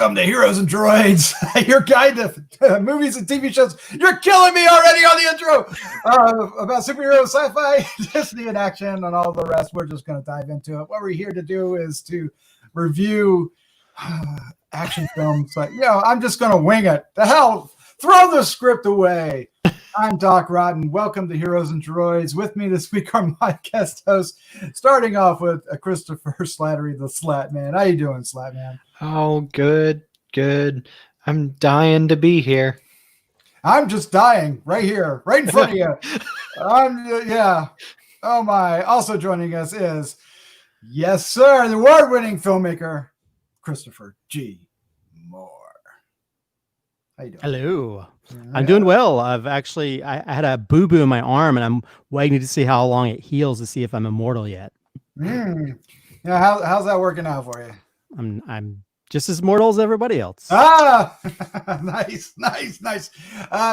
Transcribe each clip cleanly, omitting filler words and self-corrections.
Welcome to Heroes and Droids, your guide to movies and TV shows. You're killing me already on the intro. About superheroes, sci-fi, Disney in action, and all the rest. We're just going to dive into it. What we're here to do is to review action films. Like, I'm just going to wing it. The hell, throw the script away. I'm Doc Rotten. Welcome to Heroes and Droids. With me this week are my guest hosts, starting off with Christopher Slattery, the Slattman. How you doing, Slattman? Oh, good. I'm dying to be here. I'm just dying right here, right in front of you. Oh my. Also joining us is, yes, sir, the award-winning filmmaker, Christopher G. Moore. How you doing? Hello. I'm doing well. I had a boo-boo in my arm, and I'm waiting to see how long it heals to see if I'm immortal yet. Yeah, how's that working out for you? I'm just as mortal as everybody else. Nice.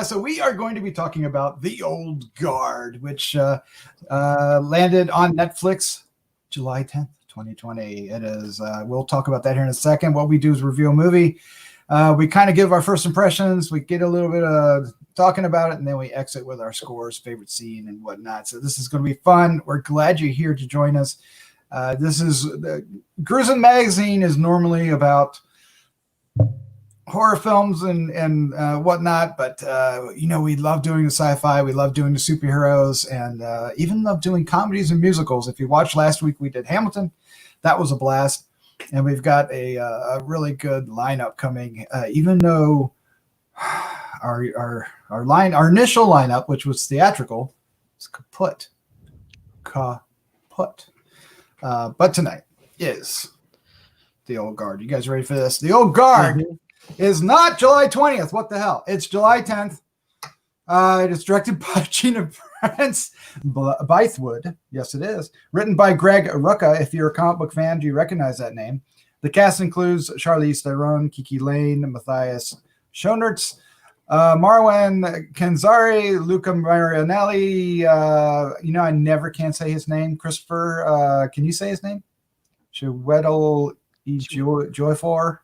So we are going to be talking about The Old Guard, which landed on Netflix July 10th, 2020. It is. We'll talk about that here in a second. What we do is review a movie. We kind of give our first impressions. We get a little bit of talking about it, and then we exit with our scores, favorite scene, and whatnot. So this is going to be fun. We're glad you're here to join us. This is the Gruesome Magazine is normally about horror films and whatnot, but we love doing the sci-fi, we love doing the superheroes, and even love doing comedies and musicals. If you watched last week, we did Hamilton. That was a blast. And we've got a really good lineup coming, even though our initial lineup, which was theatrical, is kaput. But tonight is The Old Guard. You guys ready for this? The Old Guard is not July 20th. What the hell? It's July 10th. It is directed by Gina Prince-Bythewood. Yes, it is. Written by Greg Rucka. If you're a comic book fan, do you recognize that name? The cast includes Charlize, Theron, KiKi, Layne, Matthias, Schoenaerts, Marwan Kenzari, Luca Marinelli. I never can say his name. Christopher, can you say his name? Chwetel Ejiofor.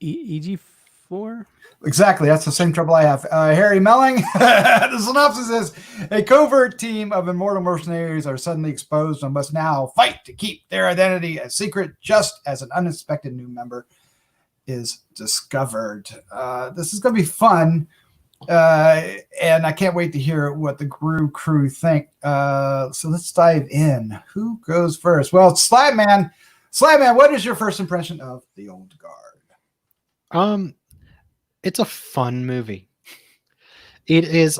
EG4? Exactly. That's the same trouble I have. Harry Melling. The synopsis is, a covert team of immortal mercenaries are suddenly exposed and must now fight to keep their identity a secret, just as an unexpected new member is discovered. This is going to be fun. And I can't wait to hear what the crew think. So let's dive in. Who goes first? Well, Slattman. Slattman, what is your first impression of The Old Guard? It's a fun movie. It is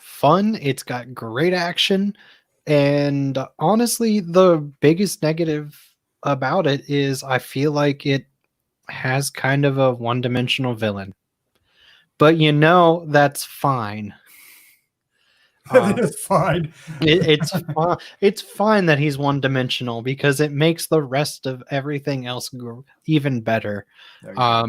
fun. It's got great action. And honestly, the biggest negative about it is I feel like it has kind of a one-dimensional villain. But that's fine. It's fine. It's fine. It's fine that he's one-dimensional because it makes the rest of everything else even better. I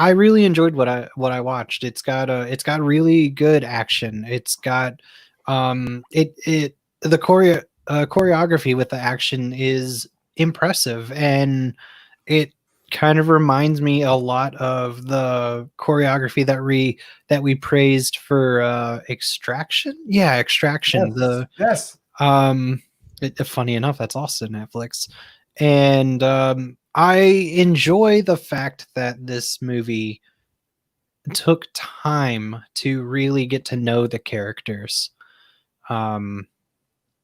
really enjoyed what I watched. It's got really good action. It's got the choreography with the action is impressive, and it kind of reminds me a lot of the choreography that we praised for Extraction. Yeah, Extraction. Yes. Funny enough, that's also Netflix, and I enjoy the fact that this movie took time to really get to know the characters.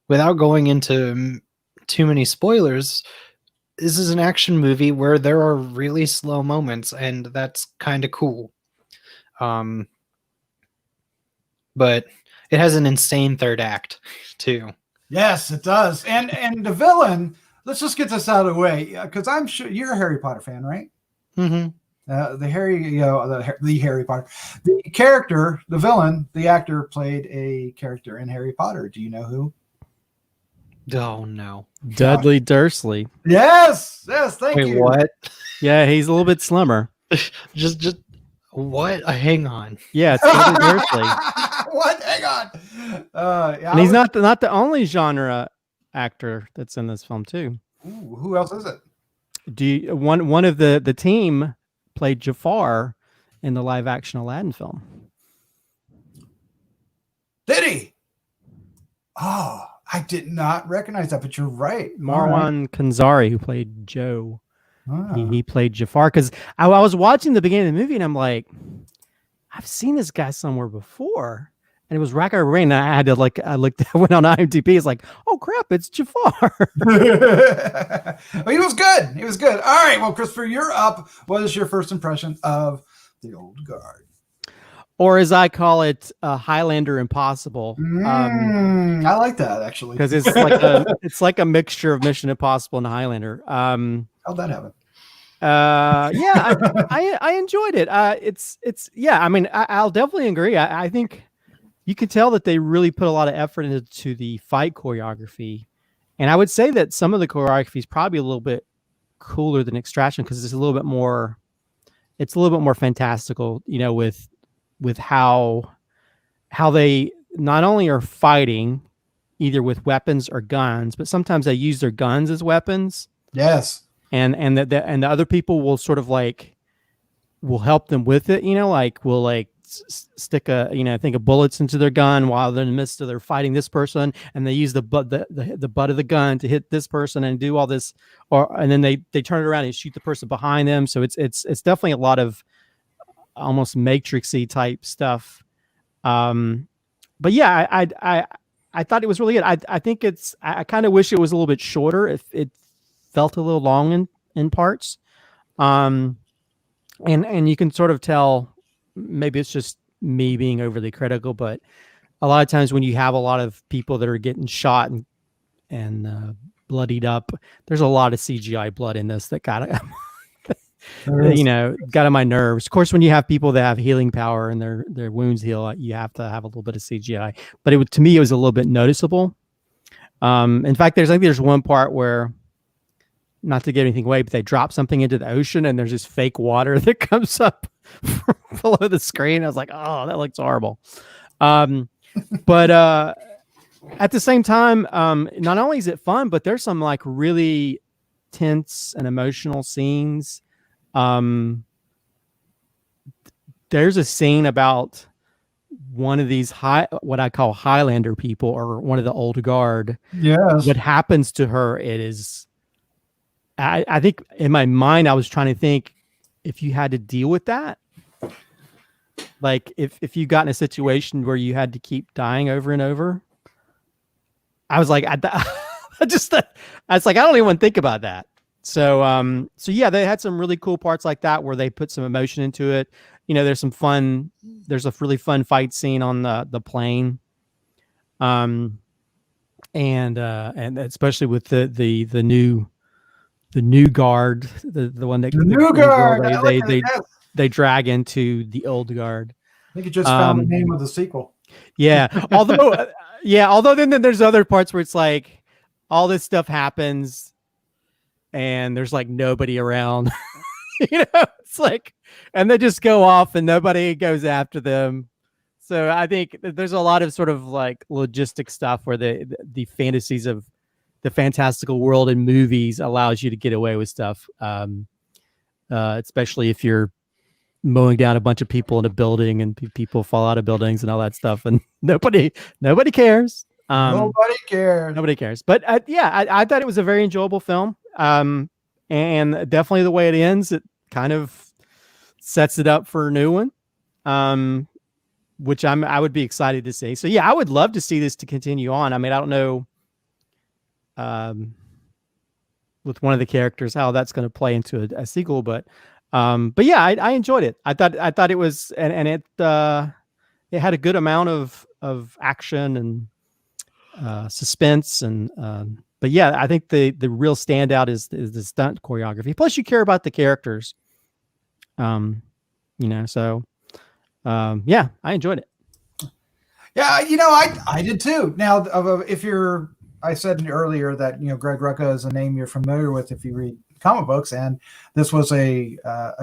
Without going into too many spoilers, this is an action movie where there are really slow moments, and that's kind of cool. But it has an insane third act, too. Yes, it does. And the villain... Let's just get this out of the way, because I'm sure you're a Harry Potter fan, right? Mm-hmm. The Harry Potter, the character, the villain, the actor played a character in Harry Potter. Do you know who? Oh no, Dudley Dursley. Yes, thank you. Wait, what? Yeah, he's a little bit slimmer. just what? Hang on. Yeah, it's Dudley Dursley. What? Hang on. And he's not the only genre actor that's in this film too. Ooh, who else is it? One of the team played Jafar in the live action Aladdin film. Did he? Oh, I did not recognize that, but you're right. Marwan Kanzari, who played Joe, Ah. he played Jafar. Because I was watching the beginning of the movie and I'm like, I've seen this guy somewhere before. And it was Rucka Rain. I had to I went on IMDb. It's like, oh crap, it's Jafar. Well, he was good. He was good. All right. Well, Christopher, you're up. What is your first impression of the Old Guard? Or as I call it, Highlander Impossible. I like that actually. Because it's like a mixture of Mission Impossible and Highlander. How'd that happen? I enjoyed it. I mean, I'll definitely agree. I think you can tell that they really put a lot of effort into the fight choreography. And I would say that some of the choreography is probably a little bit cooler than Extraction because it's a little bit more fantastical, with how they not only are fighting either with weapons or guns, but sometimes they use their guns as weapons. Yes. And the other people will sort of will help them with it, will stick a bullets into their gun while they're in the midst of they're fighting this person, and they use the butt of the gun to hit this person and do all this, and then they turn it around and shoot the person behind them. So it's definitely a lot of almost Matrixy type stuff. But yeah, I thought it was really good. I think I kind of wish it was a little bit shorter. If it felt a little long in parts. And you can sort of tell, maybe it's just me being overly critical, but a lot of times when you have a lot of people that are getting shot and bloodied up, there's a lot of CGI blood in this that got on my nerves. Of course, when you have people that have healing power and their wounds heal, you have to have a little bit of CGI. But to me, it was a little bit noticeable. In fact, there's one part where, not to give anything away, but they drop something into the ocean and there's this fake water that comes up from below the screen. I was like, oh, that looks horrible. But at the same time, not only is it fun, but there's some really tense and emotional scenes. There's a scene about one of these what I call Highlander people, or one of the old guard. Yes. What happens to her, it is, I think in my mind, I was trying to think if you had to deal with that, if you got in a situation where you had to keep dying over and over, I was like, I was like, I don't even want to think about that. So yeah, they had some really cool parts like that where they put some emotion into it. There's a really fun fight scene on the plane. And especially with the new guard, the one that the new guard, they drag into the old guard. I think you just found the name of the sequel. Yeah. Although then there's other parts where it's like all this stuff happens and there's nobody around. It's and they just go off and nobody goes after them. So I think there's a lot of sort of logistic stuff where the fantasies of the fantastical world in movies allows you to get away with stuff, especially if you're mowing down a bunch of people in a building and people fall out of buildings and all that stuff, and nobody cares. Nobody cares. But I thought it was a very enjoyable film, and definitely the way it ends, it kind of sets it up for a new one, which I would be excited to see. So yeah, I would love to see this to continue on. I mean, I don't know. With one of the characters, how that's going to play into a sequel, but yeah, I enjoyed it. I thought it was, and it had a good amount of action and suspense, and but yeah, I think the real standout is the stunt choreography. Plus, you care about the characters, So yeah, I enjoyed it. Yeah, I did too. Now, I said earlier that Greg Rucka is a name you're familiar with if you read comic books, and this was a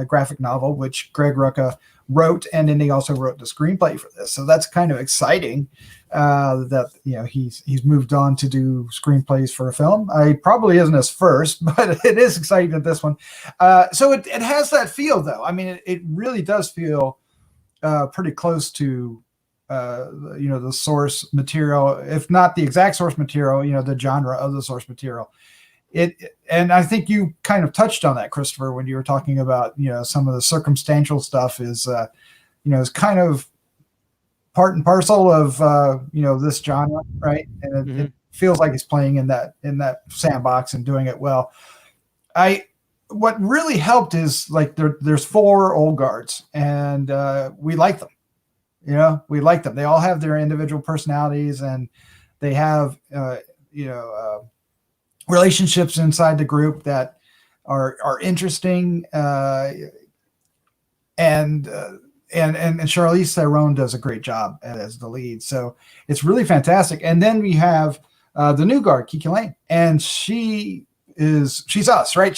graphic novel which Greg Rucka wrote, and then he also wrote the screenplay for this. So that's kind of exciting that he's moved on to do screenplays for a film. I probably isn't his first, but it is exciting that this one. So it has that feel, though. I mean, it really does feel pretty close to the source material, if not the exact source material, the genre of the source material. And I think you kind of touched on that, Christopher, when you were talking about, some of the circumstantial stuff is kind of part and parcel of, this genre, right? And it feels like it's playing in that sandbox and doing it well. What really helped is like there's 4 old guards, and we like them. We like them. They all have their individual personalities, and they have, relationships inside the group that are interesting, and Charlize Theron does a great job as the lead, so it's really fantastic. And then we have the new guard, KiKi Layne, and she's us, right?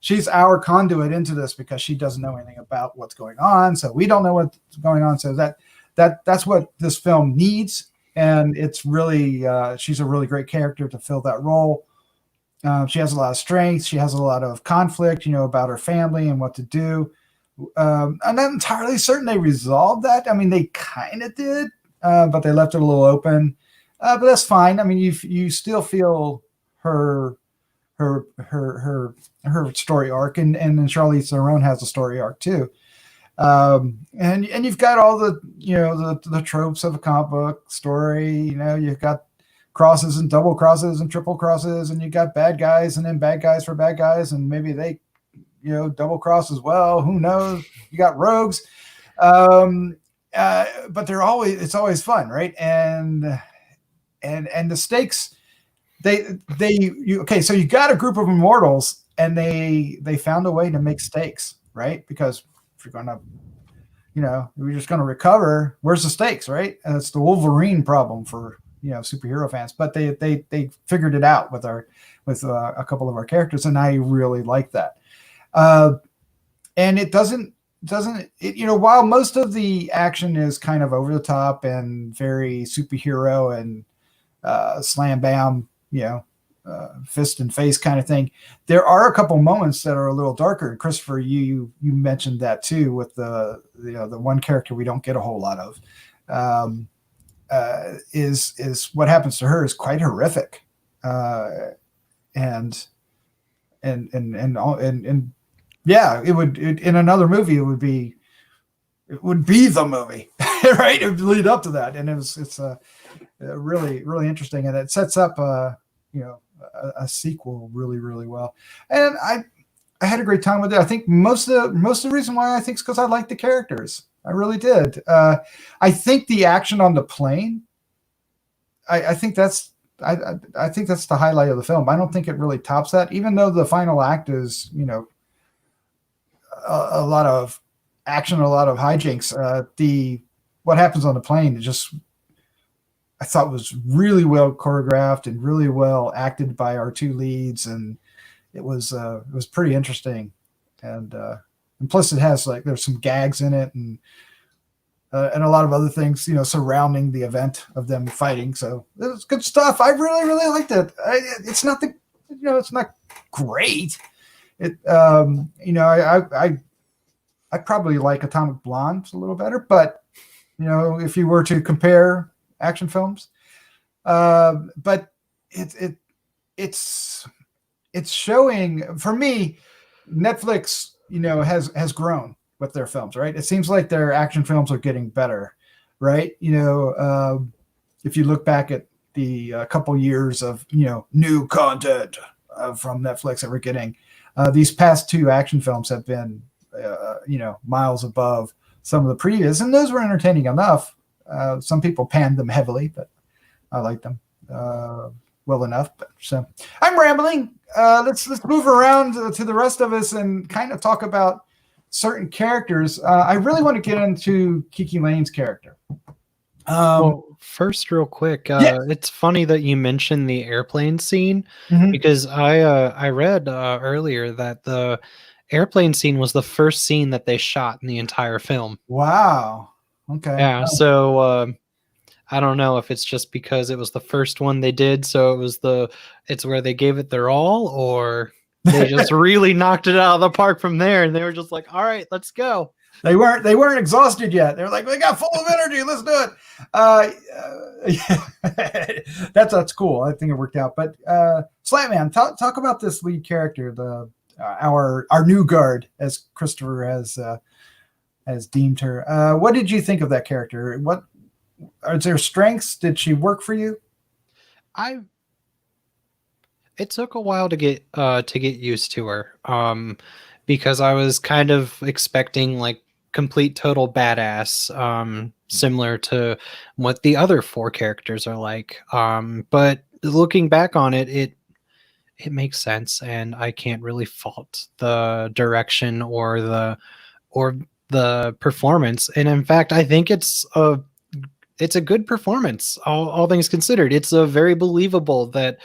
She's our conduit into this because she doesn't know anything about what's going on, so we don't know what's going on. So that's what this film needs. And it's really, she's a really great character to fill that role. She has a lot of strength. She has a lot of conflict, about her family and what to do. I'm not entirely certain they resolved that. I mean, they kind of did, but they left it a little open. But that's fine. I mean, you still feel her story arc, and then Charlize Theron has a story arc too. And you've got all the the tropes of a comic book story. You've got crosses and double crosses and triple crosses, and you got bad guys and then bad guys for bad guys, and maybe they double cross as well. Who knows? You got rogues, but it's always fun, right? And the stakes, so you got a group of immortals, and they found a way to make stakes, right? Because if you're gonna, we're just gonna recover, where's the stakes, right? And it's the Wolverine problem for superhero fans, but they figured it out with a couple of our characters, and I really like that. And it doesn't while most of the action is kind of over the top and very superhero and slam bam, fist and face kind of thing, there are a couple moments that are a little darker. Christopher, you mentioned that too, with the one character we don't get a whole lot of, is what happens to her is quite horrific, and yeah, it would in another movie it would be the movie, right? It would lead up to that, and it's really, really interesting, and it sets up a sequel really, really well. And I had a great time with it. I think most of the reason why I think is because I like the characters. I really did. I think the action on the plane, I think that's the highlight of the film. I don't think it really tops that, even though the final act is a lot of action, a lot of hijinks. What happens on the plane is I thought was really well choreographed and really well acted by our 2 leads, and it was pretty interesting. And plus it has there's some gags in it, and a lot of other things surrounding the event of them fighting. So it was good stuff. I really, really liked it. It's not it's not great. It I probably like Atomic Blonde a little better, but if you were to compare action films, but it's showing, for me, Netflix has grown with their films, right? It seems like their action films are getting better, right? If you look back at the couple years of new content from Netflix that we're getting, these past 2 action films have been miles above some of the previous, and those were entertaining enough. Some people panned them heavily, but I like them well enough. But so I'm rambling. Let's move around to the rest of us and kind of talk about certain characters. I really want to get into KiKi Layne's character. Well, first, real quick, it's funny that you mentioned the airplane scene, because I read earlier that airplane scene was the first scene that they shot in the entire film. Wow. Okay. Yeah, so I don't know if it's just because it was the first one they did, so it's where they gave it their all, or they just really knocked it out of the park from there, and they were just like, all right, let's go. They weren't exhausted yet. They're like, we got full of energy. Let's do it. Yeah. That's cool. I think it worked out. But Slatman, talk about this lead character, our new guard, as Christopher has deemed her. What did you think of that character? What are there strengths? Did she work for you? It took a while to get used to her, because I was kind of expecting like complete total badass, similar to what the other 4 characters are like. But looking back on it, it makes sense, and I can't really fault the direction or the performance. And in fact, I think it's a good performance, all things considered. It's a very believable that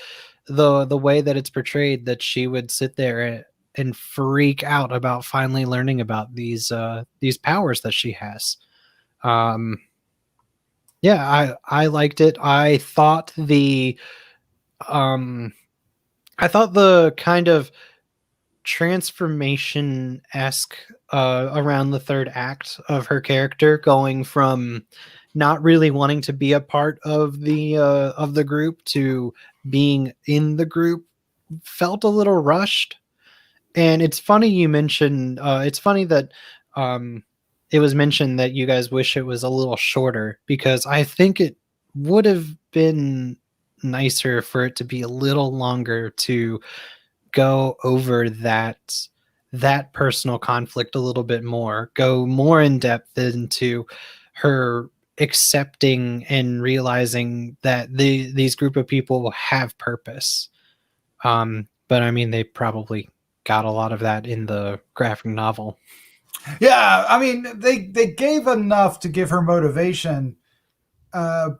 the way that it's portrayed, that she would sit there and freak out about finally learning about these powers that she has. Yeah, I liked it. I thought the kind of transformation-esque around the third act of her character, going from not really wanting to be a part of the group to being in the group, felt a little rushed. And it's funny you mentioned, it's funny that it was mentioned that you guys wish it was a little shorter, because I think it would have been nicer for it to be a little longer, to go over that personal conflict a little bit more, go more in depth into her accepting and realizing that these group of people have purpose. But I mean, they probably got a lot of that in the graphic novel. Yeah, I mean, they gave enough to give her motivation to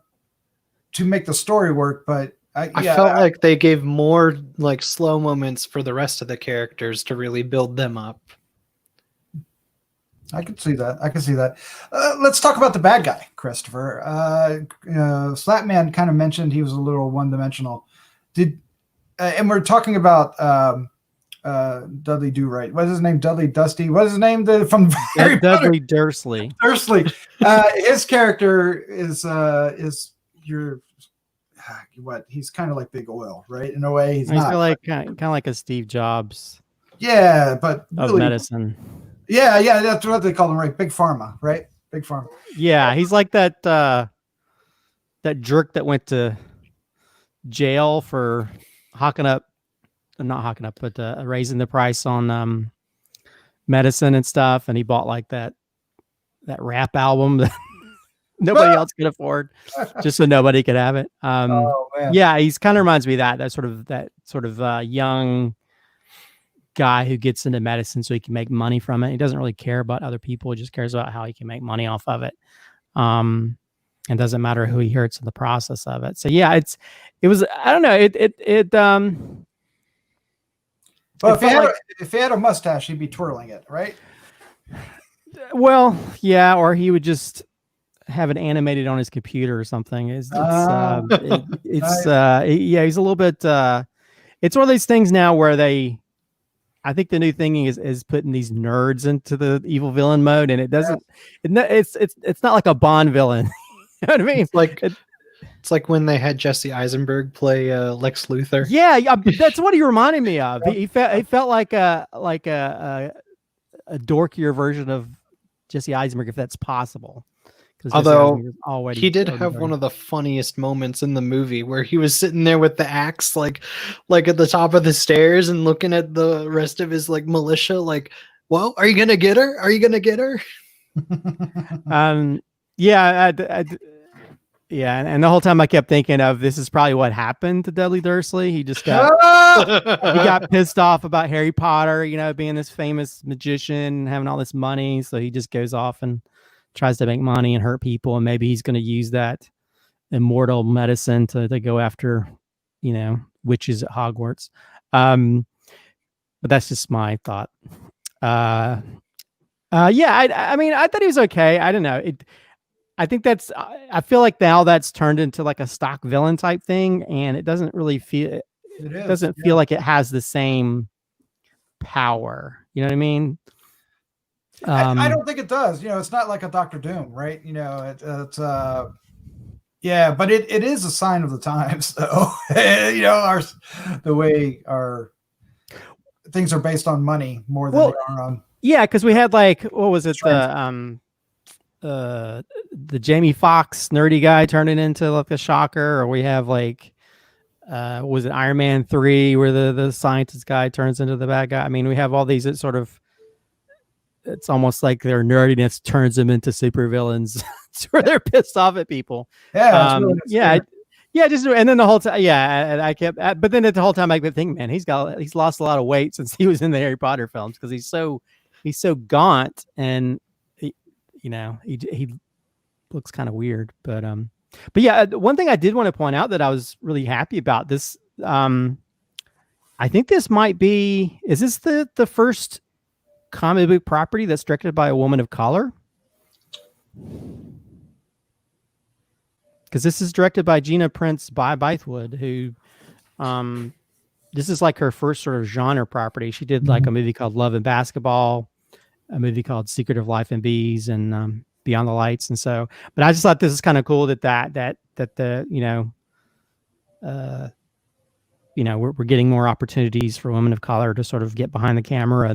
make the story work, but I felt like they gave more like slow moments for the rest of the characters to really build them up. I can see that. Let's talk about the bad guy, Christopher. Slattman kind of mentioned he was a little one-dimensional. And we're talking about Dudley Do-Right. What is his name? Dudley Dusty. What is his name? From Harry Dudley Potter? Dursley. Dursley. His character is your what? He's kind of like Big Oil, right? In a way, he's not. Like kind of like a Steve Jobs. Yeah, but of really, medicine. Yeah, that's what they call him, right? Big Pharma, right? Big Pharma. Yeah, he's like that jerk that went to jail for raising the price on medicine and stuff, and he bought like that rap album that nobody else could afford, just so nobody could have it. Yeah, he's kind of reminds me of that sort of young guy who gets into medicine so he can make money from it. He doesn't really care about other people. He just cares about how he can make money off of it. And doesn't matter who he hurts in the process of it. So yeah, it was, I don't know. Well, if he had a mustache, he'd be twirling it, right? Well, yeah, or he would just have it animated on his computer or something. He's a little bit, it's one of these things now where I think the new thing is putting these nerds into the evil villain mode, and it doesn't. It's not like a Bond villain. You know what I mean? It's like when they had Jesse Eisenberg play Lex Luthor. Yeah, that's what he remonded me of. He felt like a dorkier version of Jesse Eisenberg, if that's possible. Although he did have one of the funniest moments in the movie where he was sitting there with the axe, like at the top of the stairs, and looking at the rest of his like militia, like, "Well, are you gonna get her? Are you gonna get her?" Yeah, and the whole time I kept thinking of, this is probably what happened to Dudley Dursley. He just got pissed off about Harry Potter, being this famous magician, having all this money, so he just goes off and tries to make money and hurt people, and maybe he's going to use that immortal medicine to go after, witches at Hogwarts. But that's just my thought. Yeah, I mean, I thought he was okay. I don't know. I think that's. I feel like now that's turned into like a stock villain type thing, and it doesn't really feel. It is. Doesn't feel like it has the same power. You know what I mean? I don't think it does. You know, it's not like a Doctor Doom, right? You know, it's yeah, but it is a sign of the times, though. You know, the way our things are based on money more than they are on. Yeah, because we had like, what was it, the Jamie Foxx nerdy guy turning into like a shocker, or we have like was it Iron Man 3 where the scientist guy turns into the bad guy? I mean, we have all these sort of, it's almost like their nerdiness turns them into supervillains where they're pissed off at people. Yeah, really yeah, just, and then the whole time, yeah, and I kept, but then the whole time I kept thinking, man, he's lost a lot of weight since he was in the Harry Potter films, because he's so gaunt, and he looks kind of weird, but yeah, one thing I did want to point out that I was really happy about this, I think this might be, is this the first comic book property that's directed by a woman of color? Because this is directed by Gina Prince-Bythewood, who, this is like her first sort of genre property. She did like a movie called Love and Basketball, a movie called Secret of Life and Bees, and Beyond the Lights. And so, but I just thought this is kind of cool that the we're getting more opportunities for women of color to sort of get behind the camera,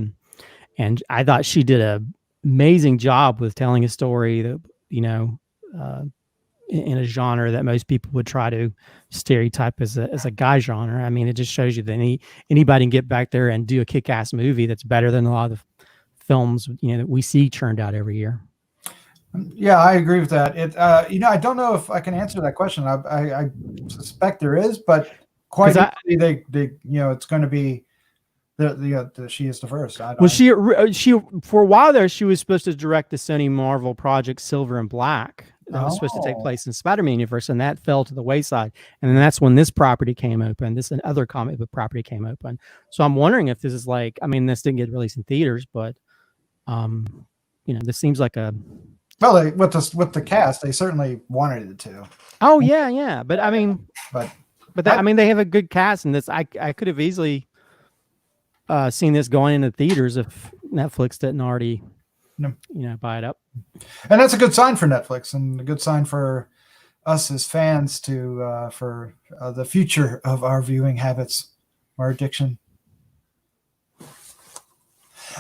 and I thought she did an amazing job with telling a story that in a genre that most people would try to stereotype as a guy genre. I mean, it just shows you that anybody can get back there and do a kick-ass movie that's better than a lot of films that we see churned out every year. Yeah, I agree with that. I don't know if I can answer that question. I suspect there is, but quite easily they it's going to be she is the first. She for a while there, she was supposed to direct the Sony Marvel project Silver and Black. That was supposed to take place in Spider-Man universe, and that fell to the wayside. And then that's when this property came open. This and other comic book property came open. So I'm wondering if this is like, I mean, this didn't get released in theaters, but this seems like a. Well, with the cast, they certainly wanted it to. Oh yeah, but I mean, I mean, they have a good cast, and this I could have easily seen this going into theaters if Netflix didn't already. Buy it up. And that's a good sign for Netflix, and a good sign for us as fans for the future of our viewing habits, our addiction.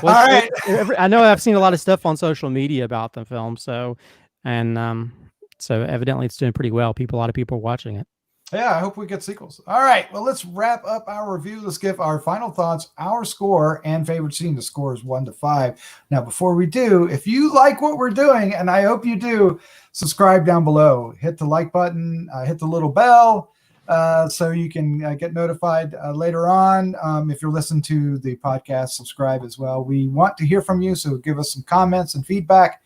Well, all right. I know I've seen a lot of stuff on social media about the film, so evidently it's doing pretty well. A lot of people are watching it. Yeah, I hope we get sequels. All right, well, let's wrap up our review. Let's give our final thoughts, our score, and favorite scene. The score is 1 to 5. Now, before we do, if you like what we're doing, and I hope you do, subscribe down below. Hit the like button, hit the little bell, so you can get notified later on. If you're listening to the podcast, subscribe as well. We want to hear from you, so give us some comments and feedback.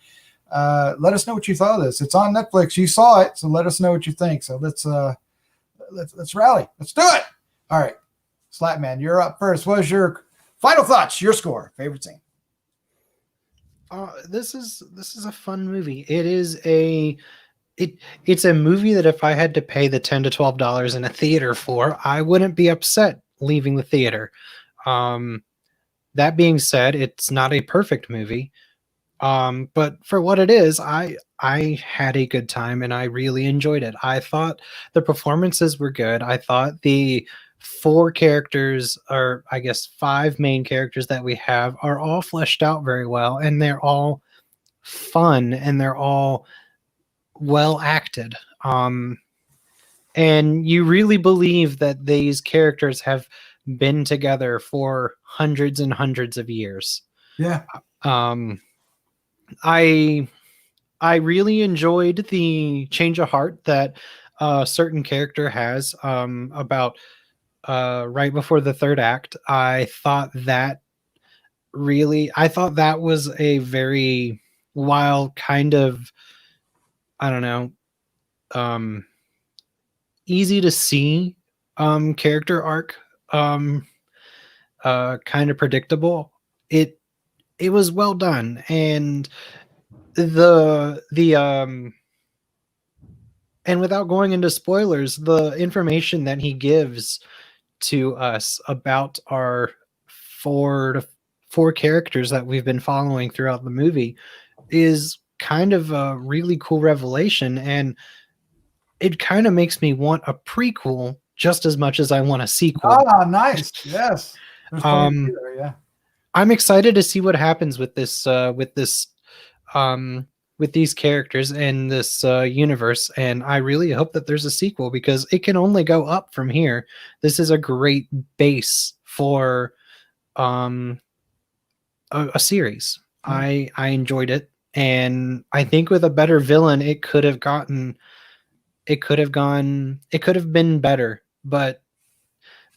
Let us know what you thought of this. It's on Netflix. You saw it, so let us know what you think. So let's rally. Let's do it. All right. Slattman, you're up first. What was your final thoughts? Your score, favorite scene? This is a fun movie. It's a movie that if I had to pay the $10 to $12 in a theater for, I wouldn't be upset leaving the theater. That being said, it's not a perfect movie. But for what it is, I had a good time and I really enjoyed it. I thought the performances were good. I thought the 4 characters, or I guess 5 main characters that we have, are all fleshed out very well, and they're all fun and they're all well acted. And you really believe that these characters have been together for hundreds and hundreds of years. Yeah. I really enjoyed the change of heart that a certain character has about right before the third act. I thought that was a very wild kind of, I don't know, easy to see character arc, kind of predictable. it was well done, and the and without going into spoilers, the information that he gives to us about our four characters that we've been following throughout the movie is kind of a really cool revelation, and it kind of makes me want a prequel just as much as I want a sequel. Ah, nice. Yes. There's plenty to do there, yeah. I'm excited to see what happens with this with these characters and this universe, and I really hope that there's a sequel because it can only go up from here. This is a great base for a series. I enjoyed it, and I think with a better villain, it could have been better, but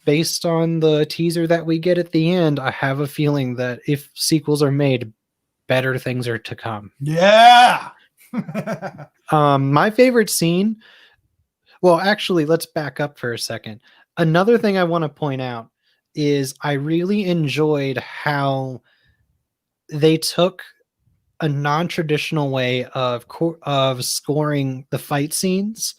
based on the teaser that we get at the end, I have a feeling that if sequels are made, better things are to come. Yeah. My favorite scene. Well, actually, let's back up for a second. Another thing I want to point out is I really enjoyed how they took a non-traditional way of scoring the fight scenes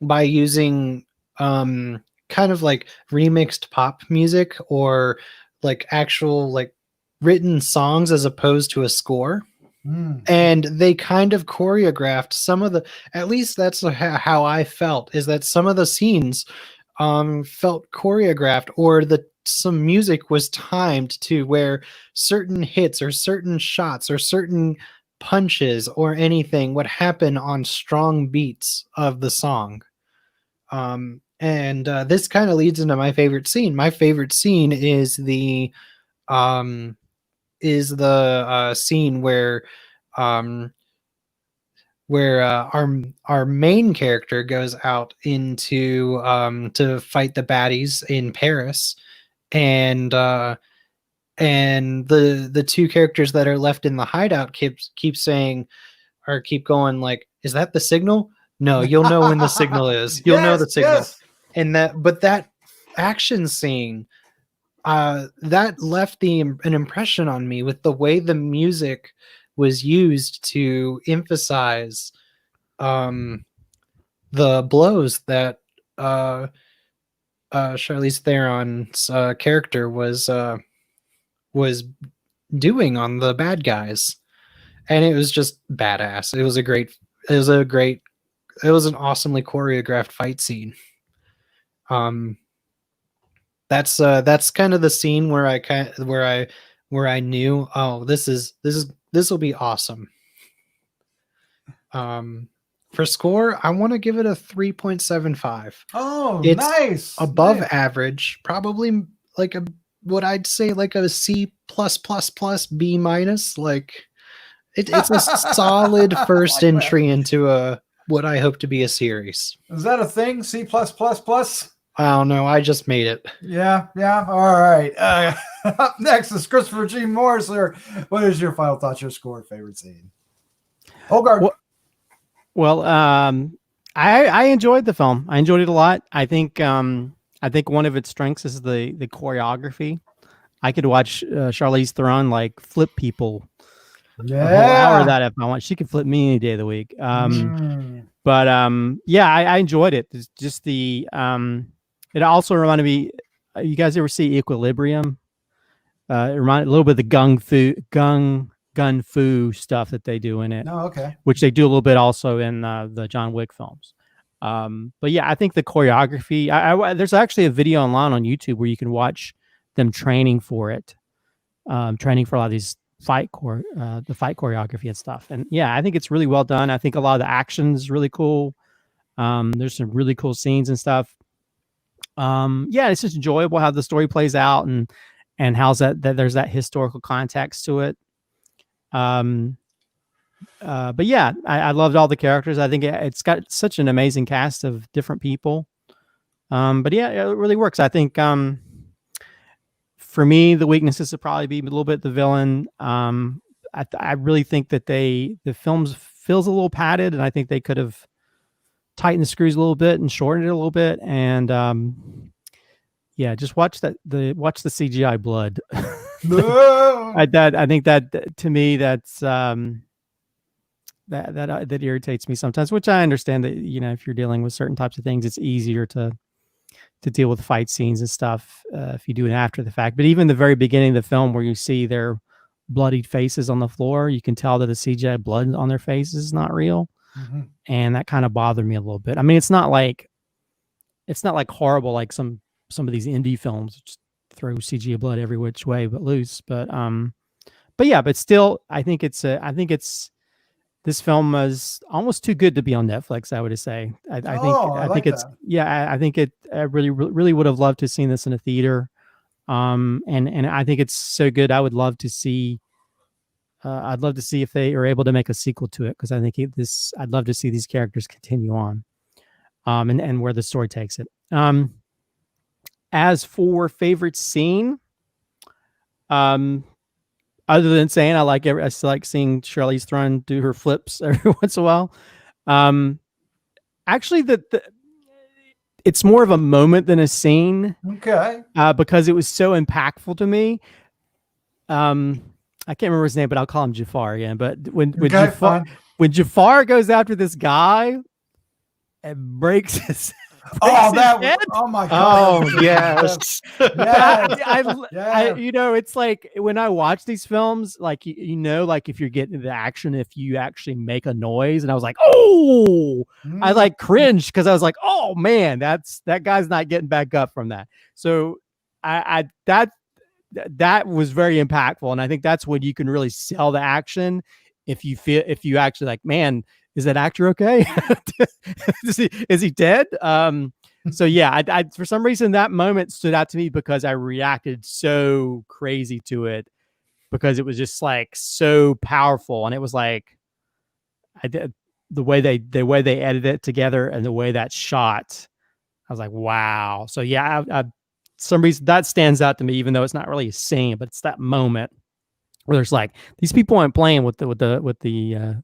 by using kind of like remixed pop music or like actual like written songs as opposed to a score. And they kind of choreographed some of the, at least that's how I felt, is that some of the scenes felt choreographed, or some music was timed to where certain hits or certain shots or certain punches or anything would happen on strong beats of the song. And this kind of leads into my favorite scene. My favorite scene is the scene where our main character goes out into to fight the baddies in Paris, and the two characters that are left in the hideout keep saying, or keep going like, is that the signal? No, you'll know when the signal is. You'll know the signal. Yes. And that action scene, that left an impression on me with the way the music was used to emphasize the blows that Charlize Theron's character was doing on the bad guys, and it was just badass. It was an awesomely choreographed fight scene. That's kind of the scene where I knew, oh, this will be awesome. For score, I want to give it a 3.75. Oh, it's nice. Above nice. average, probably like what I'd say like a C++, B minus. Like it's a solid first like entry into what I hope to be a series. Is that a thing? C++? I don't know. I just made it. Yeah. All right. Up next is Christopher G. Morris. What is your final thoughts, your score, favorite scene? Holgard. Well, I enjoyed the film. I enjoyed it a lot. I think one of its strengths is the choreography. I could watch Charlize Theron like flip people a whole hour of that if I want. She could flip me any day of the week. But I enjoyed it. It's just the it also reminded me. You guys ever see Equilibrium? It reminded a little bit of the gun fu stuff that they do in it. Oh, okay. Which they do a little bit also in the John Wick films. But yeah, I think the choreography. There's actually a video online on YouTube where you can watch them training for it, training for a lot of these the fight choreography and stuff. And yeah, I think it's really well done. I think a lot of the action is really cool. There's some really cool scenes and stuff. It's just enjoyable how the story plays out and how's that there's that historical context to it. But yeah, I loved all the characters. I think it's got such an amazing cast of different people. But yeah, it really works. I think for me, the weaknesses would probably be a little bit the villain. I really think that the film feels a little padded, and I think they could have tightened the screws a little bit and shortened it a little bit. And just watch the CGI blood. No. I think that to me that's that irritates me sometimes, which I understand that, you know, if you're dealing with certain types of things, it's easier to deal with fight scenes and stuff if you do it after the fact. But even the very beginning of the film where you see their bloodied faces on the floor, you can tell that the CGI blood on their faces is not real. Mm-hmm. And that kind of bothered me a little bit. I mean, it's not like horrible like some of these indie films which throw CGI blood every which way but loose. But yeah, but still, I think this film is almost too good to be on Netflix, I would say. I think it's that. yeah, I think I really would have loved to have seen this in a theater. And I think it's so good. I would love to see I'd love to see if they are able to make a sequel to it, because I think I'd love to see these characters continue on. And where the story takes it. As for favorite scene, other than saying I like seeing Charlize Theron do her flips every once in a while. Actually, it's more of a moment than a scene. Okay. Because it was so impactful to me. I can't remember his name, but I'll call him Jafar again. But when Jafar goes after this guy and breaks his Oh, that head. was, oh my God. Oh, yes. I you know, it's like when I watch these films, like, you know, like if you're getting the action, if you actually make a noise, and I was like, oh, I like cringed because I was like, oh man, that guy's not getting back up from that. So that was very impactful, and I think that's when you can really sell the action. If you actually like, man, is that actor okay? is he dead? So yeah, I for some reason that moment stood out to me because I reacted so crazy to it, because it was just like so powerful, and it was like the way they edited it together and the way that shot, I was like, wow. So yeah, I some reason that stands out to me, even though it's not really a scene, but it's that moment where there's like, these people aren't playing with the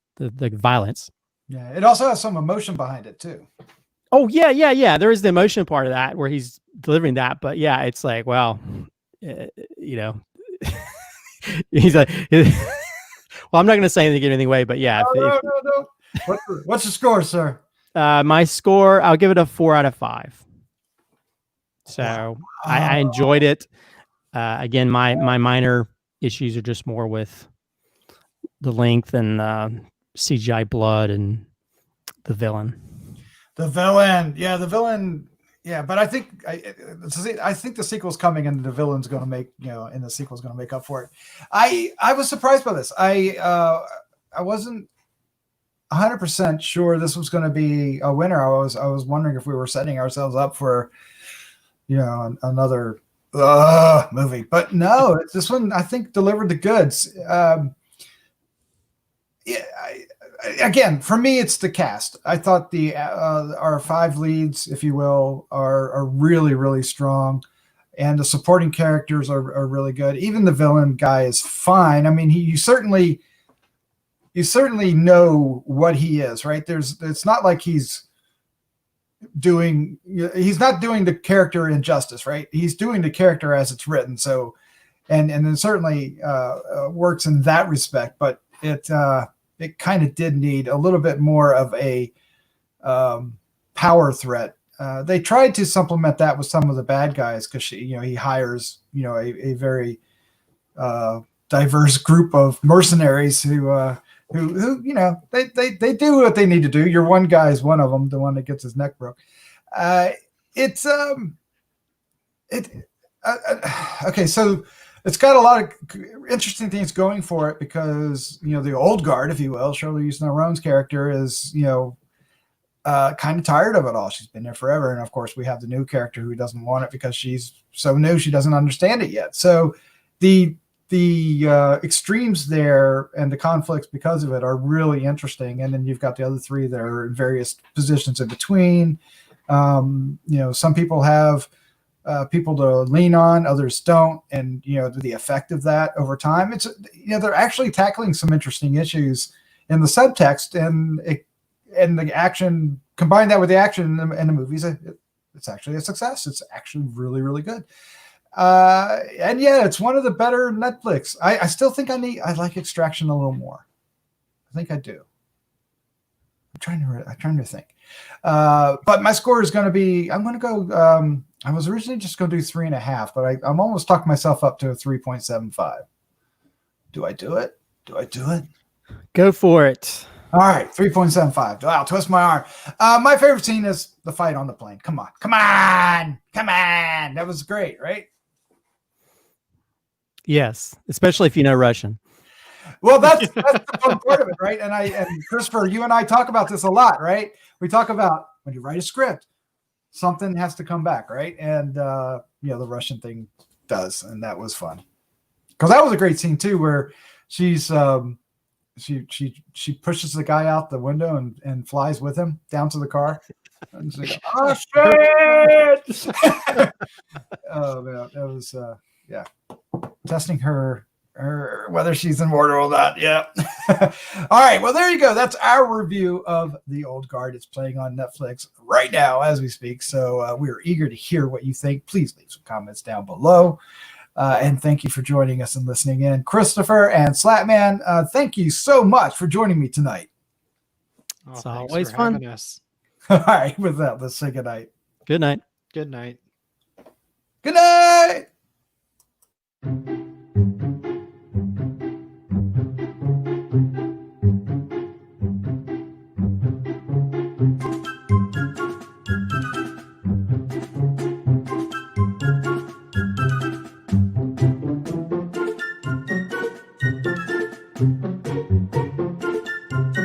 violence. Yeah, it also has some emotion behind it too. Oh yeah. There is the emotion part of that where he's delivering that, but yeah, it's like, well, you know, he's like, well, I'm not going to say anything, give anything away, but yeah. No. What's the score, sir? My score, I'll give it a 4 out of 5. So I enjoyed it. Again, my minor issues are just more with the length and CGI blood and the villain. Yeah, but I think the sequel's coming, and the villain's going to make, and the sequel's going to make up for it. I was surprised by this. I wasn't 100% sure this was going to be a winner. I was wondering if we were setting ourselves up for another movie, but no, this one I think delivered the goods. Again, for me, it's the cast. I thought our 5 leads, if you will, are really, really strong, and the supporting characters are really good. Even the villain guy is fine. I mean, you certainly know what he is, right? It's not like he's not doing the character injustice, right? He's doing the character as it's written. So, and it certainly works in that respect, but it kind of did need a little bit more of a power threat. They tried to supplement that with some of the bad guys, because he hires a very diverse group of mercenaries who they do what they need to do. Your one guy is one of them, the one that gets his neck broke. Okay, so it's got a lot of interesting things going for it, because the old guard, if you will, Charlize Theron's character is kind of tired of it all. She's been there forever, and of course we have the new character who doesn't want it because she's so new, she doesn't understand it yet. So the extremes there and the conflicts because of it are really interesting. And then you've got the other 3 that are in various positions in between. Some people have people to lean on, others don't, and the effect of that over time. It's they're actually tackling some interesting issues in the subtext, and the action. Combine that with the action in the movies, it's actually a success. It's actually really, really good. And yeah, it's one of the better Netflix. I still think I like Extraction a little more. I think I do. I'm trying to think. But my score is going to be, I'm going to go, I was originally just going to do 3.5, but I'm almost talking myself up to a 3.75. Do I do it? Go for it. All right, 3.75. I'll twist my arm. My favorite scene is the fight on the plane. Come on. That was great, right? Yes, especially if you know Russian. Well, that's the fun part of it, right? And Christopher, you and I talk about this a lot, right? We talk about when you write a script, something has to come back, right? And the Russian thing does, and that was fun. Because that was a great scene too, where she's she pushes the guy out the window and flies with him down to the car. And she's like, oh shit! Oh man, that was testing her whether she's immortal or not. Yeah. All right. Well, there you go. That's our review of The Old Guard. It's playing on Netflix right now as we speak. So we're eager to hear what you think. Please leave some comments down below. And thank you for joining us and listening in. Christopher and Slattman, thank you so much for joining me tonight. It's always fun. All right. With that, let's say good night. Good night. Good night. Good night.